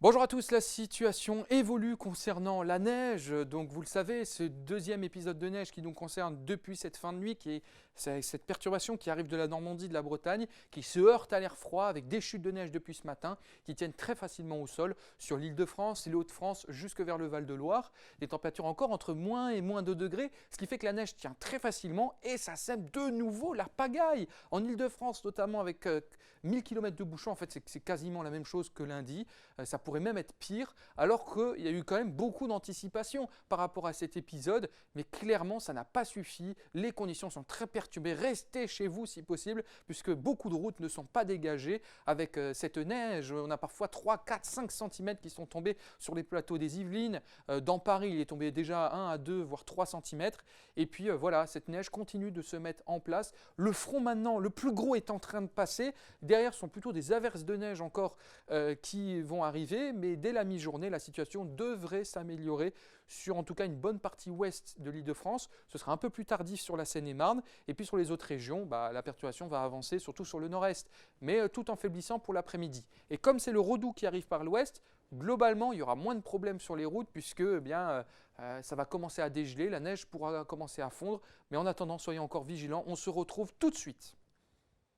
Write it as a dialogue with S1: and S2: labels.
S1: Bonjour à tous, la situation évolue concernant la neige. Donc vous le savez, ce deuxième épisode de neige qui nous concerne depuis cette fin de nuit, qui est cette perturbation qui arrive de la Normandie, de la Bretagne, qui se heurte à l'air froid avec des chutes de neige depuis ce matin, qui tiennent très facilement au sol sur l'Île-de-France et les Hauts-de-France jusque vers le Val-de-Loire. Des températures encore entre moins et moins 2 degrés, ce qui fait que la neige tient très facilement et ça sème de nouveau la pagaille. En Île-de-France notamment avec 1000 km de bouchons, en fait c'est quasiment la même chose que lundi. Ça pourrait même être pire, alors qu'il y a eu quand même beaucoup d'anticipation par rapport à cet épisode, mais clairement ça n'a pas suffi, les conditions sont très perturbées, restez chez vous si possible, puisque beaucoup de routes ne sont pas dégagées, avec cette neige, on a parfois 3, 4, 5 cm qui sont tombés sur les plateaux des Yvelines, dans Paris il est tombé déjà 1 à 2, voire 3 cm, et puis voilà, cette neige continue de se mettre en place, le front maintenant, le plus gros est en train de passer, derrière sont plutôt des averses de neige encore qui vont arriver, mais dès la mi-journée, la situation devrait s'améliorer sur en tout cas une bonne partie ouest de l'Île-de-France. Ce sera un peu plus tardif sur la Seine-et-Marne, et puis sur les autres régions, la perturbation va avancer surtout sur le nord-est, mais tout en faiblissant pour l'après-midi. Et comme c'est le redout qui arrive par l'ouest, globalement, il y aura moins de problèmes sur les routes puisque ça va commencer à dégeler, la neige pourra commencer à fondre, mais en attendant, soyez encore vigilants, on se retrouve tout de suite.